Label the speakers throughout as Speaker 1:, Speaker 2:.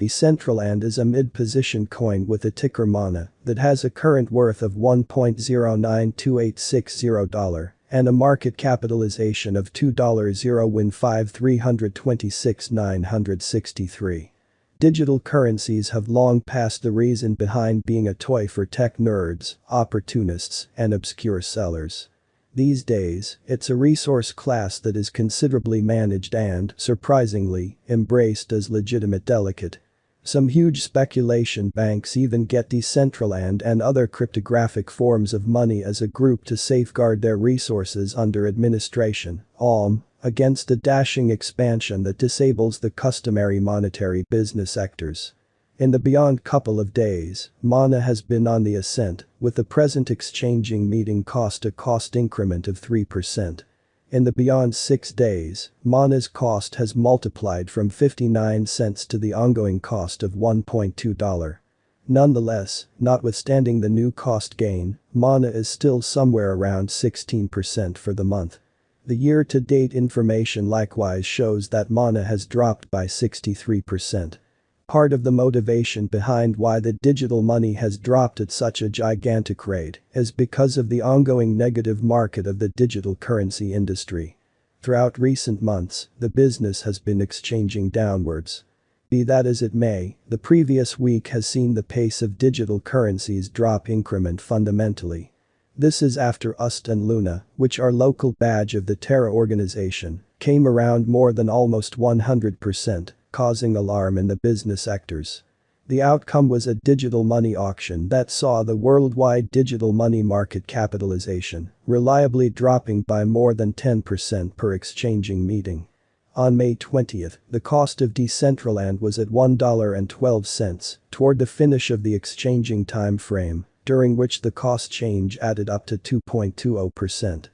Speaker 1: DECENTRALAND is a mid-position coin with a ticker MANA that has a current worth of $1.092860 and a market capitalization of $2.015,326,963. Digital currencies have long passed the reason behind being a toy for tech nerds, opportunists, and obscure sellers. These days, it's a resource class that is considerably managed and, surprisingly, embraced as legitimate delicate. Some huge speculation banks even get DECENTRALAND and other cryptographic forms of money as a group to safeguard their resources under administration, against a dashing expansion that disables the customary monetary business sectors. In the beyond couple of days, MANA has been on the ascent, with the present exchanging meeting cost-to-cost increment of 3%. In the beyond 6 days, MANA's cost has multiplied from 59 cents to the ongoing cost of $1.2. Nonetheless, notwithstanding the new cost gain, MANA is still somewhere around 16% for the month. The year-to-date information likewise shows that MANA has dropped by 63%. Part of the motivation behind why the digital money has dropped at such a gigantic rate is because of the ongoing negative market of the digital currency industry. Throughout recent months, the business has been exchanging downwards. Be that as it may, the previous week has seen the pace of digital currencies drop increment fundamentally. This is after UST and Luna, which are local badge of the Terra organization, came around more than almost 100%. Causing alarm in the business sectors. The outcome was a digital money auction that saw the worldwide digital money market capitalization reliably dropping by more than 10% per exchanging meeting. On May 20th, the cost of DECENTRALAND was at $1.12 toward the finish of the exchanging time frame, during which the cost change added up to 2.20%.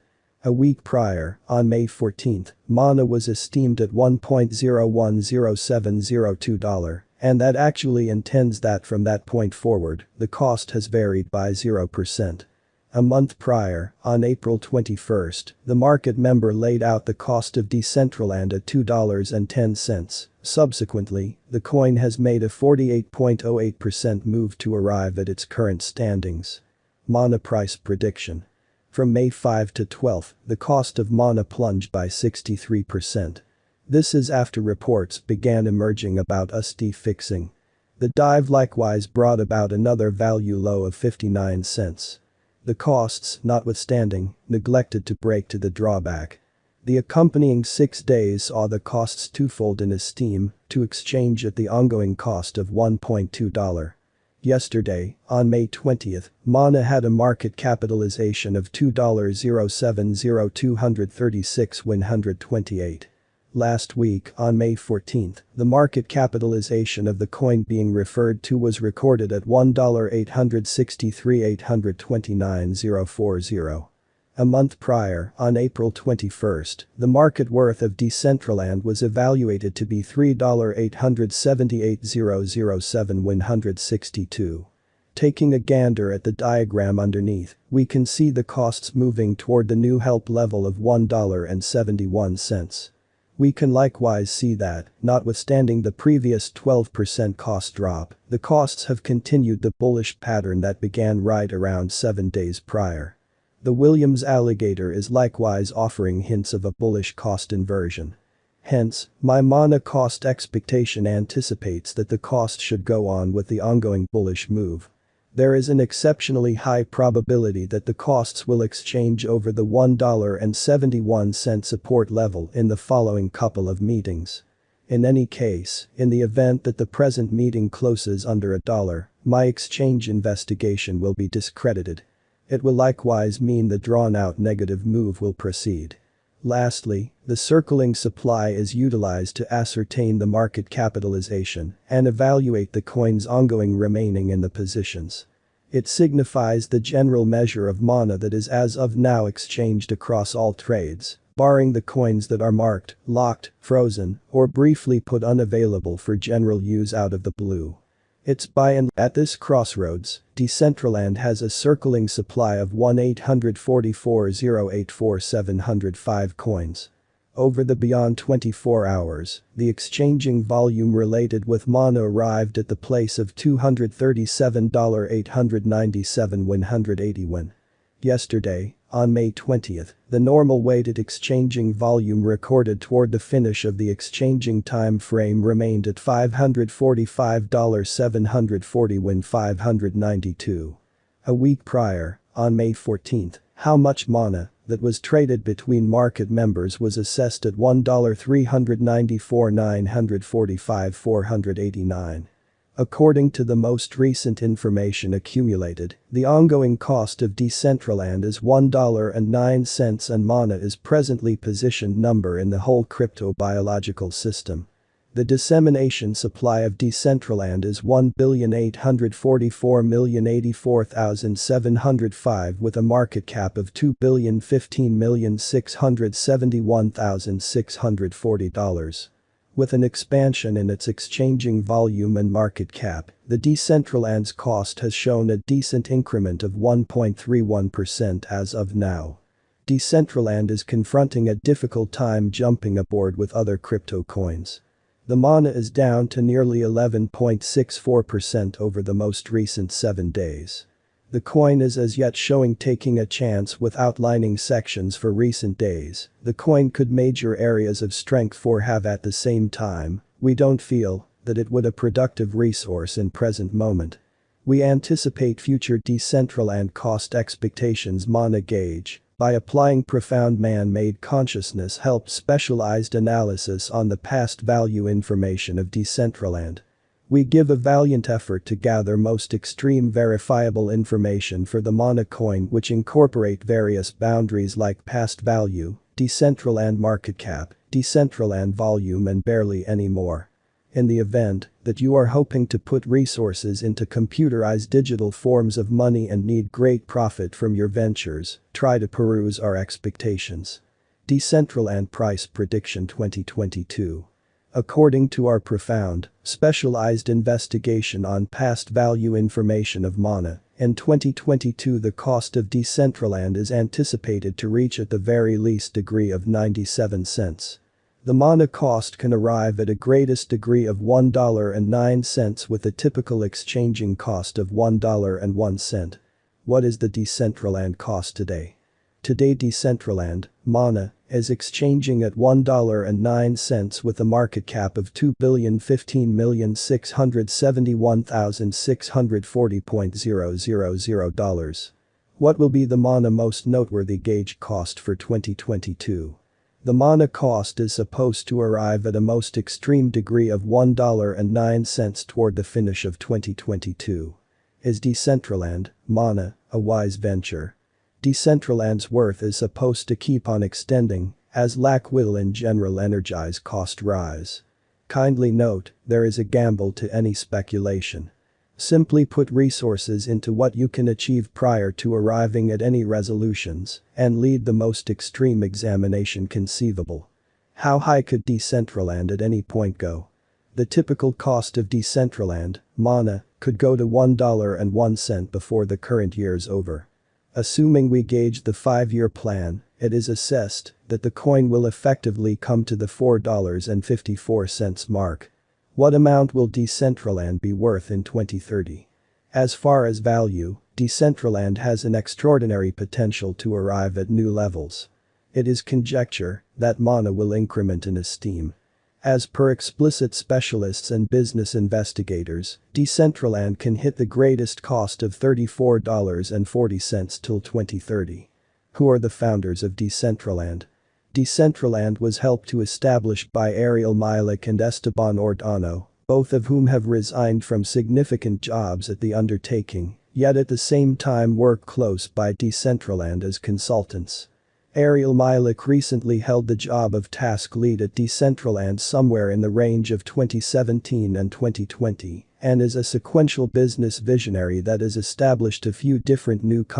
Speaker 1: A week prior, on May 14th, MANA was esteemed at $1.010702, and that actually intends that from that point forward, the cost has varied by 0%. A month prior, on April 21st, the market member laid out the cost of DECENTRALAND at $2.10. Subsequently, the coin has made a 48.08% move to arrive at its current standings. MANA price prediction. From May 5 to 12, the cost of MANA plunged by 63%. This is after reports began emerging about USD fixing. The dive likewise brought about another value low of 59 cents. The costs, notwithstanding, neglected to break to the drawback. The accompanying 6 days saw the costs twofold in esteem, to exchange at the ongoing cost of $1.2. Yesterday, on May 20th, MANA had a market capitalization of $2.070236,128. Last week, on May 14th, the market capitalization of the coin being referred to was recorded at $1,863,829,040. A month prior, on April 21st, the market worth of DECENTRALAND was evaluated to be $3,878,007,162. Taking a gander at the diagram underneath, we can see the costs moving toward the new help level of $1.71. We can likewise see that, notwithstanding the previous 12% cost drop, the costs have continued the bullish pattern that began right around 7 days prior. The Williams alligator is likewise offering hints of a bullish cost inversion. Hence, my MANA cost expectation anticipates that the cost should go on with the ongoing bullish move. There is an exceptionally high probability that the costs will exchange over the $1.71 support level in the following couple of meetings. In any case, in the event that the present meeting closes under $1, my exchange investigation will be discredited. It will likewise mean the drawn-out negative move will proceed. Lastly, the circling supply is utilized to ascertain the market capitalization and evaluate the coin's ongoing remaining in the positions. It signifies the general measure of MANA that is as of now exchanged across all trades, barring the coins that are marked, locked, frozen, or briefly put unavailable for general use out of the blue. It's by and at this crossroads, DECENTRALAND has a circling supply of 1-844-084-705 coins. Over the beyond 24 hours, the exchanging volume related with Mana arrived at the place of $237,897,181. Yesterday, on May 20th, the normal weighted exchanging volume recorded toward the finish of the exchanging time frame remained at $545,740,592. A week prior, on May 14th, how much Mana that was traded between market members was assessed at $1,394,945,489. According to the most recent information accumulated, the ongoing cost of Decentraland is $1.09 and Mana is presently positioned number in the whole crypto biological system. The dissemination supply of Decentraland is 1,844,084,705 with a market cap of $2,015,671,640. With an expansion in its exchanging volume and market cap, the Decentraland's cost has shown a decent increment of 1.31% as of now. Decentraland is confronting a difficult time jumping aboard with other crypto coins. The Mana is down to nearly 11.64% over the most recent 7 days. The coin is as yet showing taking a chance with outlining sections for recent days. The coin could major areas of strength for have at the same time, we don't feel that it would a productive resource in present moment. We anticipate future Decentraland cost expectations Mana gauge by applying profound man-made consciousness helped specialized analysis on the past value information of Decentraland. We give a valiant effort to gather most extreme verifiable information for the Mana coin which incorporate various boundaries like past value, Decentraland market cap, Decentraland volume and barely any more. In the event that you are hoping to put resources into computerized digital forms of money and need great profit from your ventures, try to peruse our expectations. Decentraland Price Prediction 2022. According to our profound, specialized investigation on past value information of Mana, in 2022 the cost of Decentraland is anticipated to reach at the very least degree of 97 cents. The Mana cost can arrive at a greatest degree of $1.09 with a typical exchanging cost of $1.01. What is the Decentraland cost today? Today Decentraland, Mana, is exchanging at $1.09 with a market cap of $2,015,671,640.000. What will be the Mana most noteworthy gauge cost for 2022? The Mana cost is supposed to arrive at a most extreme degree of $1.09 toward the finish of 2022. Is Decentraland, Mana, a wise venture? Decentraland's worth is supposed to keep on extending, as lack will in general energize cost rise. Kindly note, there is a gamble to any speculation. Simply put resources into what you can achieve prior to arriving at any resolutions, and lead the most extreme examination conceivable. How high could Decentraland at any point go? The typical cost of Decentraland, Mana, could go to $1.01 before the current year's over. Assuming we gauge the 5-year plan, it is assessed that the coin will effectively come to the $4.54 mark. What amount will Decentraland be worth in 2030? As far as value, Decentraland has an extraordinary potential to arrive at new levels. It is conjecture that Mana will increment in esteem. As per explicit specialists and business investigators, Decentraland can hit the greatest cost of $34.40 till 2030. Who are the founders of Decentraland? Decentraland was helped to establish by Ariel Milek and Esteban Ordano, both of whom have resigned from significant jobs at the undertaking, yet at the same time work close by Decentraland as consultants. Ariel Milek recently held the job of task lead at Decentraland somewhere in the range of 2017 and 2020, and is a sequential business visionary that has established a few different new companies.